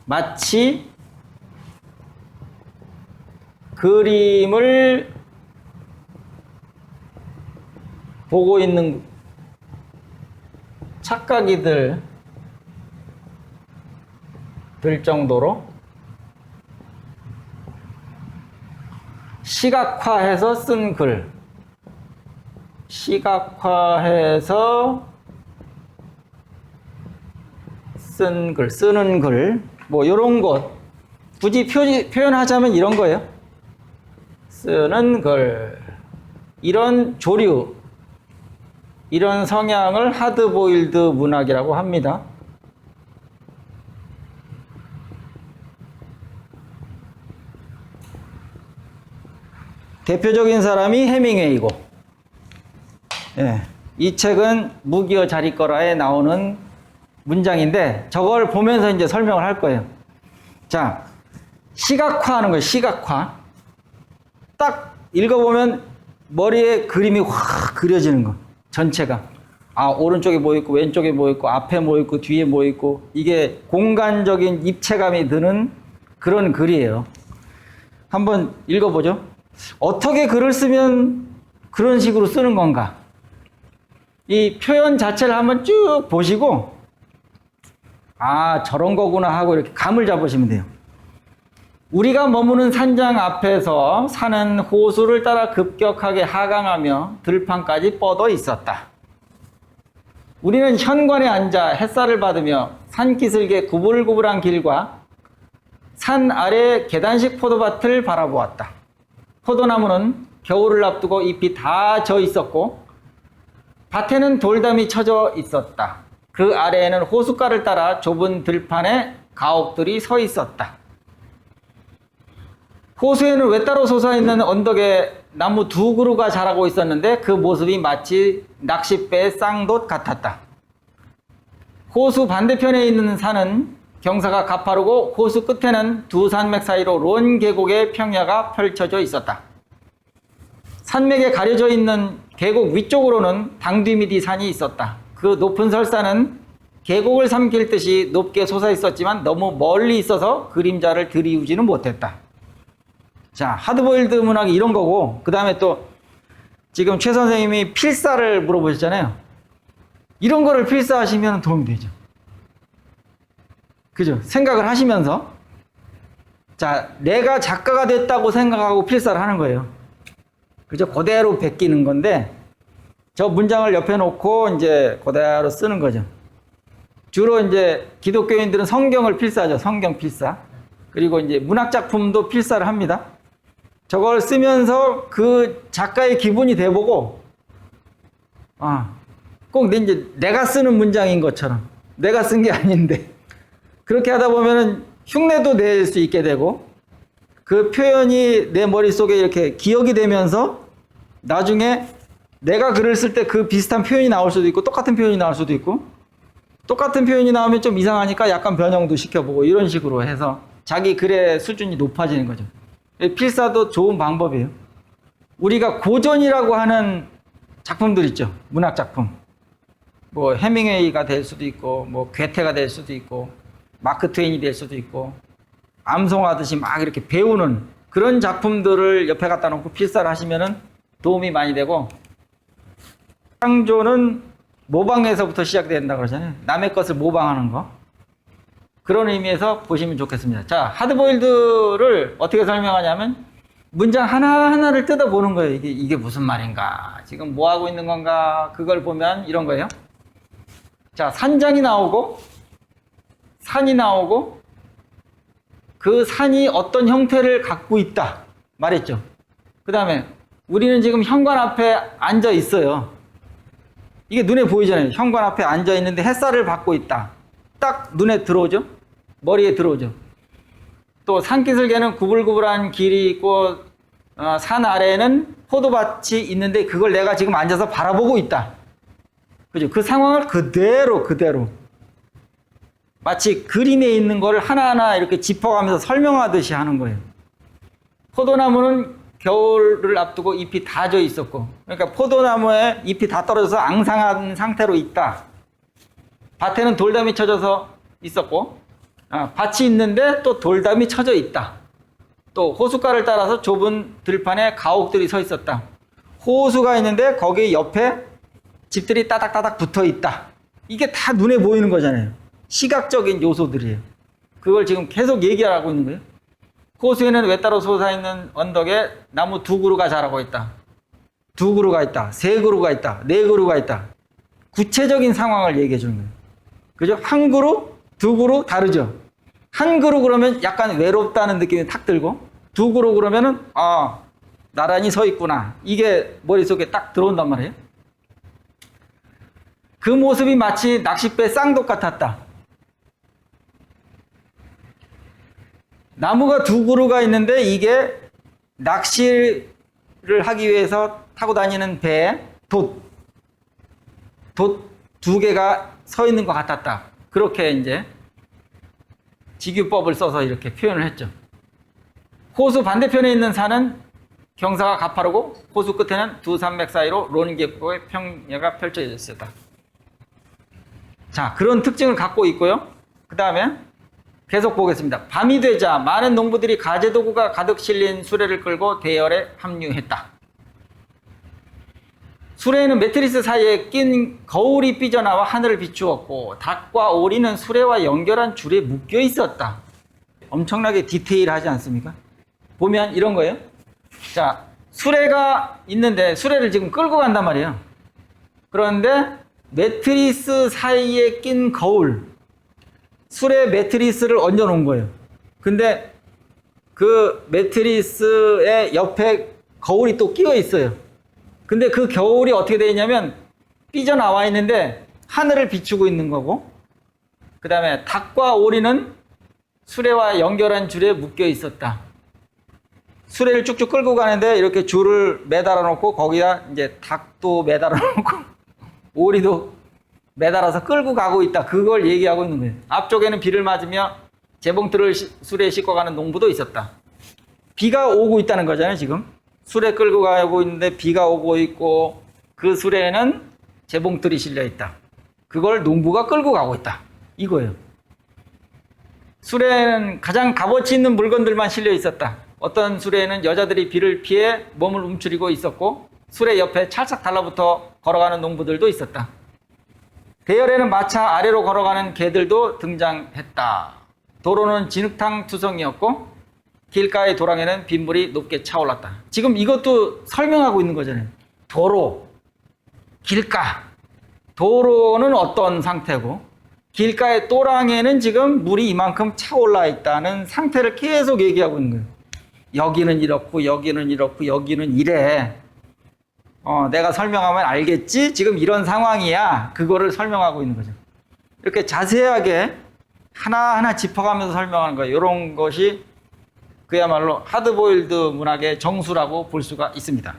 마치 그림을 보고 있는 착각이 들 정도로 시각화해서 쓴 글, 시각화해서 쓴 글, 쓰는 글, 뭐 이런 것 굳이 표현하자면 이런 거예요. 쓰는 글, 이런 조류, 이런 성향을 하드보일드 문학이라고 합니다. 대표적인 사람이 해밍웨이고, 예, 이 책은 무기여 자리거라에 나오는 문장인데 저걸 보면서 이제 설명을 할 거예요. 자, 시각화하는 거예요. 시각화. 딱 읽어보면 머리에 그림이 확 그려지는 거. 전체가. 아, 오른쪽에 뭐 있고 왼쪽에 뭐 있고 앞에 뭐 있고 뒤에 뭐 있고, 이게 공간적인 입체감이 드는 그런 글이에요. 한번 읽어보죠. 어떻게 글을 쓰면 그런 식으로 쓰는 건가? 이 표현 자체를 한번 쭉 보시고, 아, 저런 거구나 하고 이렇게 감을 잡으시면 돼요. 우리가 머무는 산장 앞에서 산은 호수를 따라 급격하게 하강하며 들판까지 뻗어 있었다. 우리는 현관에 앉아 햇살을 받으며 산기슭의 구불구불한 길과 산 아래 계단식 포도밭을 바라보았다. 포도나무는 겨울을 앞두고 잎이 다 져 있었고 밭에는 돌담이 쳐져 있었다. 그 아래에는 호숫가를 따라 좁은 들판에 가옥들이 서 있었다. 호수에는 외따로 솟아있는 언덕에 나무 두 그루가 자라고 있었는데 그 모습이 마치 낚싯배의 쌍돛 같았다. 호수 반대편에 있는 산은 경사가 가파르고 호수 끝에는 두 산맥 사이로 론 계곡의 평야가 펼쳐져 있었다. 산맥에 가려져 있는 계곡 위쪽으로는 당뒤미디 산이 있었다. 그 높은 설산은 계곡을 삼킬 듯이 높게 솟아 있었지만 너무 멀리 있어서 그림자를 들이우지는 못했다. 자, 하드보일드 문학이 이런 거고, 그 다음에 또 지금 최 선생님이 필사를 물어보셨잖아요. 이런 거를 필사하시면 도움이 되죠. 그죠? 생각을 하시면서, 자, 내가 작가가 됐다고 생각하고 필사를 하는 거예요. 그죠? 그대로 베끼는 건데, 저 문장을 옆에 놓고 이제 그대로 쓰는 거죠. 주로 이제 기독교인들은 성경을 필사하죠. 성경 필사. 그리고 이제 문학작품도 필사를 합니다. 저걸 쓰면서 그 작가의 기분이 돼보고, 꼭 이제 내가 쓰는 문장인 것처럼, 내가 쓴 게 아닌데, 그렇게 하다 보면은 흉내도 낼 수 있게 되고, 그 표현이 내 머릿속에 이렇게 기억이 되면서 나중에 내가 글을 쓸 때 그 비슷한 표현이 나올 수도 있고, 똑같은 표현이 나올 수도 있고, 똑같은 표현이 나오면 좀 이상하니까 약간 변형도 시켜보고, 이런 식으로 해서 자기 글의 수준이 높아지는 거죠. 필사도 좋은 방법이에요. 우리가 고전이라고 하는 작품들 있죠. 문학 작품. 뭐 해밍웨이가 될 수도 있고, 뭐 괴테가 될 수도 있고, 마크 트웨인이 될 수도 있고, 암송하듯이 막 이렇게 배우는 그런 작품들을 옆에 갖다 놓고 필사를 하시면은 도움이 많이 되고, 창조는 모방에서부터 시작된다 그러잖아요. 남의 것을 모방하는 거. 그런 의미에서 보시면 좋겠습니다. 자, 하드보일드를 어떻게 설명하냐면 문장 하나하나를 뜯어보는 거예요. 이게 무슨 말인가? 지금 뭐 하고 있는 건가? 그걸 보면 이런 거예요. 자, 산장이 나오고 산이 나오고 그 산이 어떤 형태를 갖고 있다 말했죠. 그 다음에 우리는 지금 현관 앞에 앉아 있어요. 이게 눈에 보이잖아요. 현관 앞에 앉아 있는데 햇살을 받고 있다. 딱 눈에 들어오죠? 머리에 들어오죠? 또 산기슭에는 구불구불한 길이 있고 산 아래에는 포도밭이 있는데 그걸 내가 지금 앉아서 바라보고 있다. 그죠? 그 상황을 그대로 마치 그림에 있는 걸 하나하나 이렇게 짚어가면서 설명하듯이 하는 거예요. 포도나무는 겨울을 앞두고 잎이 다 져 있었고, 그러니까 포도나무에 잎이 다 떨어져서 앙상한 상태로 있다. 밭에는 돌담이 쳐져서 있었고, 밭이 있는데 또 돌담이 쳐져 있다. 또 호숫가를 따라서 좁은 들판에 가옥들이 서 있었다. 호수가 있는데 거기 옆에 집들이 따닥따닥 붙어 있다. 이게 다 눈에 보이는 거잖아요. 시각적인 요소들이에요. 그걸 지금 계속 얘기하고 있는 거예요. 호수에는 외따로 솟아있는 언덕에 나무 2그루가 자라고 있다. 2그루가 있다. 3그루가 있다. 4그루가 있다. 구체적인 상황을 얘기해 주는 거예요. 그죠? 1그루, 2그루 다르죠? 1그루 그러면 약간 외롭다는 느낌이 탁 들고 2그루 그러면은 나란히 서 있구나. 이게 머릿속에 딱 들어온단 말이에요. 그 모습이 마치 낚싯배 쌍독 같았다. 나무가 2그루가 있는데 이게 낚시를 하기 위해서 타고 다니는 배에 돛 2개가 서 있는 것 같았다. 그렇게 이제 직유법을 써서 이렇게 표현을 했죠. 호수 반대편에 있는 산은 경사가 가파르고 호수 끝에는 두 산맥 사이로 론계곡의 평야가 펼쳐져 있었다. 자, 그런 특징을 갖고 있고요. 그 다음에 계속 보겠습니다. 밤이 되자 많은 농부들이 가재도구가 가득 실린 수레를 끌고 대열에 합류했다. 수레에는 매트리스 사이에 낀 거울이 삐져나와 하늘을 비추었고 닭과 오리는 수레와 연결한 줄에 묶여 있었다. 엄청나게 디테일하지 않습니까? 보면 이런 거예요. 자, 수레가 있는데 수레를 지금 끌고 간단 말이에요. 그런데 매트리스 사이에 낀 거울, 수레 매트리스를 얹어 놓은 거예요. 근데 그 매트리스의 옆에 거울이 또 끼어 있어요. 근데 그 겨울이 어떻게 되어 있냐면 삐져나와 있는데 하늘을 비추고 있는 거고, 그 다음에 닭과 오리는 수레와 연결한 줄에 묶여 있었다. 수레를 쭉쭉 끌고 가는데 이렇게 줄을 매달아 놓고 거기다 이제 닭도 매달아 놓고 오리도 매달아서 끌고 가고 있다. 그걸 얘기하고 있는 거예요. 앞쪽에는 비를 맞으며 재봉틀을 수레에 싣고 가는 농부도 있었다. 비가 오고 있다는 거잖아요, 지금. 수레 끌고 가고 있는데 비가 오고 있고 그 수레에는 재봉틀이 실려 있다. 그걸 농부가 끌고 가고 있다. 이거예요. 수레에는 가장 값어치 있는 물건들만 실려 있었다. 어떤 수레에는 여자들이 비를 피해 몸을 움츠리고 있었고 수레 옆에 찰싹 달라붙어 걸어가는 농부들도 있었다. 대열에는 마차 아래로 걸어가는 개들도 등장했다. 도로는 진흙탕 투성이었고 길가의 도랑에는 빗물이 높게 차올랐다. 지금 이것도 설명하고 있는 거잖아요. 도로, 길가. 도로는 어떤 상태고 길가의 또랑에는 지금 물이 이만큼 차올라 있다는 상태를 계속 얘기하고 있는 거예요. 여기는 이렇고 여기는 이렇고 여기는 이래. 내가 설명하면 알겠지? 지금 이런 상황이야. 그거를 설명하고 있는 거죠. 이렇게 자세하게 하나하나 짚어가면서 설명하는 거예요. 이런 것이 그야말로 하드보일드 문학의 정수라고 볼 수가 있습니다.